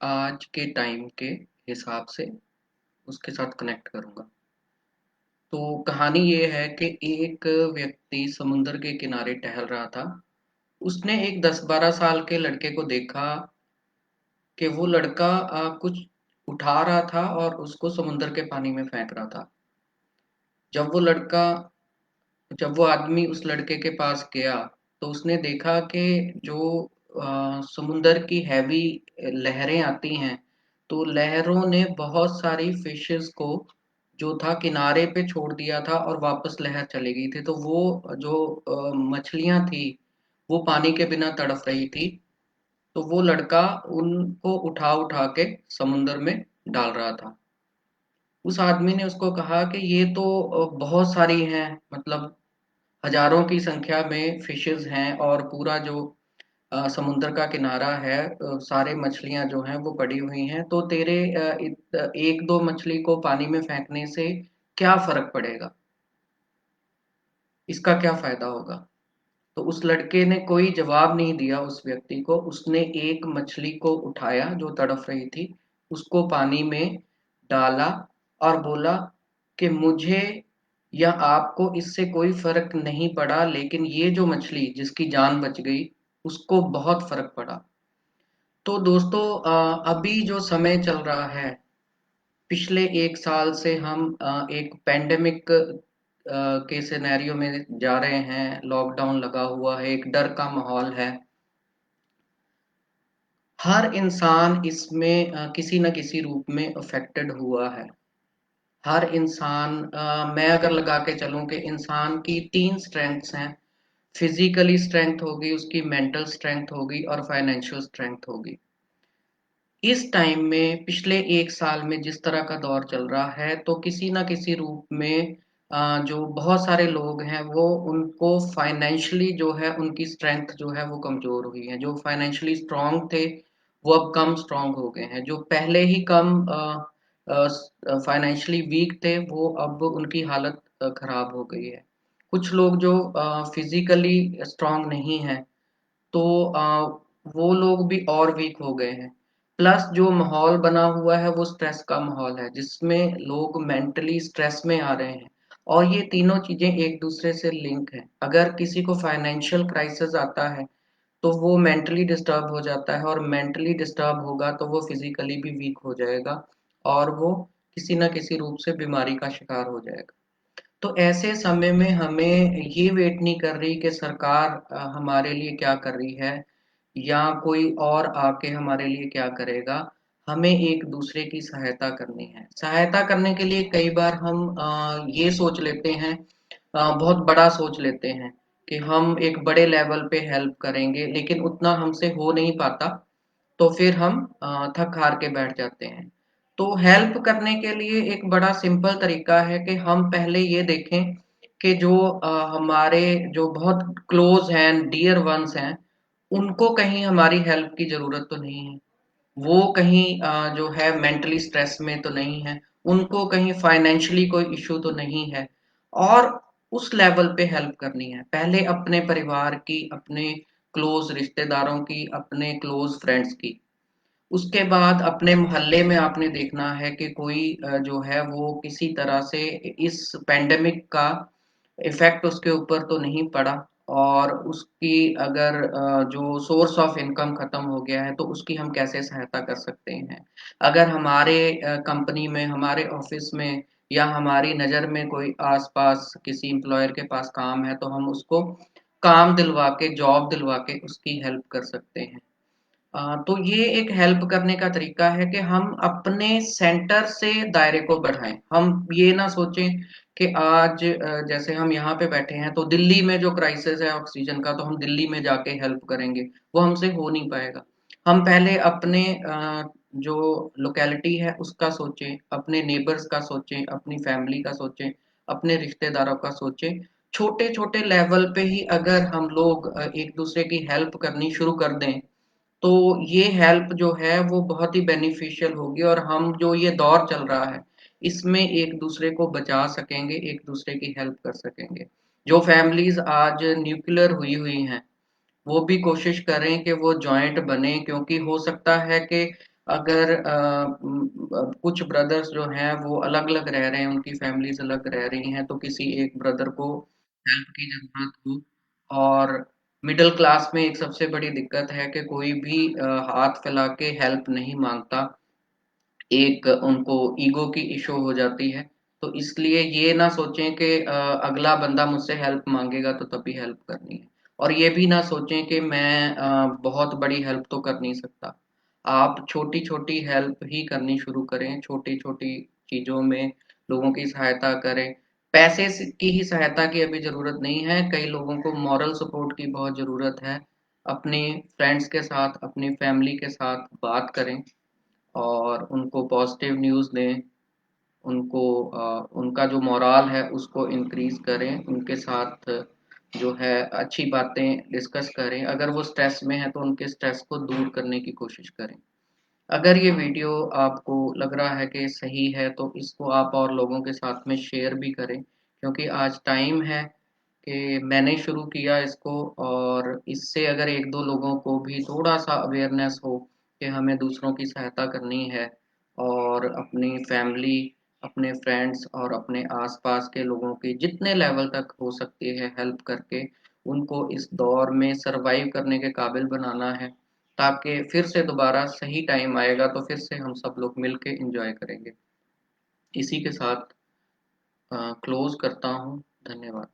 आज के टाइम के हिसाब से उसके साथ कनेक्ट करूँगा। तो कहानी ये है कि एक व्यक्ति समुद्र के किनारे टहल रहा था। उसने एक 10-12 साल के लड़के को देखा कि वो लड़का कुछ उठा रहा था और उसको समुद्र के पानी में फेंक रहा था। जब वो लड़का जब वो आदमी उस लड़के के पास गया, तो उसने देखा कि जो समुंदर की हैवी लहरें आती हैं, तो लहरों ने बहुत सारी फिशेस को जो था किनारे पे छोड़ दिया था और वापस लहर चली गई थी। तो वो जो मछलियां थी, वो पानी के बिना तड़प रही थी। तो वो लड़का उनको उठा उठा के समुंदर में डाल रहा था। उस आदमी ने उसको कहा कि ये तो बहुत सारी हैं, मतलब हजारों की संख्या में फिशेस हैं और पूरा जो समुद्र का किनारा है, सारे मछलियां जो हैं वो पड़ी हुई हैं। तो तेरे एक दो मछली को पानी में फेंकने से क्या फर्क पड़ेगा, इसका क्या फायदा होगा? तो उस लड़के ने कोई जवाब नहीं दिया उस व्यक्ति को। उसने एक मछली को उठाया जो तड़फ रही थी, उसको पानी में डाला और बोला कि मुझे या आपको इससे कोई फर्क नहीं पड़ा, लेकिन ये जो मछली जिसकी जान बच गई, उसको बहुत फर्क पड़ा। तो दोस्तों, अभी जो समय चल रहा है, पिछले एक साल से हम एक पेंडेमिक के सिनेरियो में जा रहे हैं। लॉकडाउन लगा हुआ है, एक डर का माहौल है। हर इंसान इसमें किसी न किसी रूप में अफेक्टेड हुआ है। हर इंसान, मैं अगर लगा के चलूं कि इंसान की तीन स्ट्रेंथ्स हैं। फिजिकली स्ट्रेंथ होगी, उसकी मेंटल स्ट्रेंथ होगी और फाइनेंशियल स्ट्रेंथ होगी। इस टाइम में पिछले एक साल में जिस तरह का दौर चल रहा है, तो किसी ना किसी रूप में जो बहुत सारे लोग हैं वो उनको फाइनेंशियली जो है उनकी स्ट्रेंथ जो है वो कमजोर हुई है। जो फाइनेंशियली स्ट्रांग थे वो अब कम स्ट्रांग हो गए हैं। जो पहले ही कम फाइनेंशियली वीक थे, वो अब उनकी हालत खराब हो गई है। कुछ लोग जो फिजिकली स्ट्रांग नहीं है, तो वो लोग भी और वीक हो गए हैं। प्लस जो माहौल बना हुआ है वो स्ट्रेस का माहौल है, जिसमें लोग मेंटली स्ट्रेस में आ रहे हैं। और ये तीनों चीजें एक दूसरे से लिंक है। अगर किसी को फाइनेंशियल क्राइसिस आता है, तो वो मेंटली डिस्टर्ब हो जाता है, और मेंटली डिस्टर्ब होगा तो वो फिजिकली भी वीक हो जाएगा, और वो किसी ना किसी रूप से बीमारी का शिकार हो जाएगा। तो ऐसे समय में हमें ये वेट नहीं कर रही कि सरकार हमारे लिए क्या कर रही है, या कोई और आके हमारे लिए क्या करेगा। हमें एक दूसरे की सहायता करनी है। सहायता करने के लिए कई बार हम ये सोच लेते हैं, बहुत बड़ा सोच लेते हैं कि हम एक बड़े लेवल पे हेल्प करेंगे, लेकिन उतना हमसे हो नहीं पाता। तो फिर हम थक हार के बैठ जाते हैं। तो हेल्प करने के लिए एक बड़ा सिंपल तरीका है कि हम पहले ये देखें कि जो हमारे जो बहुत क्लोज हैं, डियर वंस हैं, उनको कहीं हमारी हेल्प की जरूरत तो नहीं है। वो कहीं जो है मेंटली स्ट्रेस में तो नहीं है। उनको कहीं फाइनेंशियली कोई इशू तो नहीं है। और उस लेवल पे हेल्प करनी है। पहले अपने परिवार की, अपने क्लोज रिश्तेदारों की, अपने क्लोज फ्रेंड्स की। उसके बाद अपने मोहल्ले में आपने देखना है कि कोई जो है वो किसी तरह से इस पैंडेमिक का इफेक्ट उसके ऊपर तो नहीं पड़ा। और उसकी अगर जो सोर्स ऑफ इनकम खत्म हो गया है, तो उसकी हम कैसे सहायता कर सकते हैं। अगर हमारे कंपनी में, हमारे ऑफिस में, या हमारी नज़र में कोई आसपास किसी एम्प्लॉयर के पास काम है, तो हम उसको काम दिलवा के, जॉब दिलवा के उसकी हेल्प कर सकते हैं। तो ये एक हेल्प करने का तरीका है कि हम अपने सेंटर से दायरे को बढ़ाएं। हम ये ना सोचें कि आज जैसे हम यहाँ पे बैठे हैं, तो दिल्ली में जो क्राइसिस है ऑक्सीजन का, तो हम दिल्ली में जाके हेल्प करेंगे। वो हमसे हो नहीं पाएगा। हम पहले अपने जो लोकेलिटी है उसका सोचें, अपने नेबर्स का सोचें, अपनी फैमिली का सोचें, अपने रिश्तेदारों का सोचें। छोटे छोटे लेवल पे ही अगर हम लोग एक दूसरे की हेल्प करनी शुरू कर दें, तो ये हेल्प जो है वो बहुत ही बेनिफिशियल होगी, और हम जो ये दौर चल रहा है, इसमें एक दूसरे को बचा सकेंगे, एक दूसरे की हेल्प कर सकेंगे। जो फैमिलीज आज न्यूक्लियर हुई हुई हैं, वो भी कोशिश करें कि वो जॉइंट बने, क्योंकि हो सकता है कि अगर कुछ ब्रदर्स जो हैं वो अलग-अलग रह रहे हैं, उनकी फैमिलीज़ अलग रह रही हैं, तो किसी एक ब्रदर को हेल्प की ज़रूरत हो। और मिडल क्लास में एक सबसे बड़ी दिक्कत है कि कोई भी हाथ फैला के हेल्प नहीं माँगता। एक उनको ईगो की इश्यू हो जाती है। तो इसलिए ये ना सोचें कि अगला बंदा मुझसे हेल्प माँगेगा तो तभी हेल्प करनी है। और ये भी ना सोचें कि मैं बहुत बड़ी हेल्प तो कर नहीं सकता। आप छोटी-छोटी हेल्प ही करनी शुरू करें, छोटी-छोटी चीज़ों में लोगों की सहायता करें। पैसे से की ही सहायता की अभी ज़रूरत नहीं है, कई लोगों को मॉरल सपोर्ट की बहुत ज़रूरत है। अपने फ्रेंड्स के साथ, अपनी फैमिली के साथ बात करें और उनको पॉजिटिव न्यूज़ दें, उनको उनका जो मोराल है उसको इंक्रीज़ करें, उनके साथ जो है अच्छी बातें डिस्कस करें। अगर वो स्ट्रेस में हैं तो उनके स्ट्रेस को दूर करने की कोशिश करें। अगर ये वीडियो आपको लग रहा है कि सही है तो इसको आप और लोगों के साथ में शेयर भी करें, क्योंकि आज टाइम है कि मैंने शुरू किया इसको, और इससे अगर 1-2 लोगों को भी थोड़ा-सा अवेयरनेस हो कि हमें दूसरों की सहायता करनी है और अपनी फैमिली, अपने फ्रेंड्स और अपने आस-पास के लोगों की जितने लेवल तक हो सकती है हेल्प करके उनको इस दौर में सर्वाइव करने के काबिल बनाना है, ताकि फिर से दोबारा सही टाइम आएगा तो फिर से हम सब लोग मिल के एन्जॉय करेंगे। इसी के साथ क्लोज़ करता हूँ। धन्यवाद।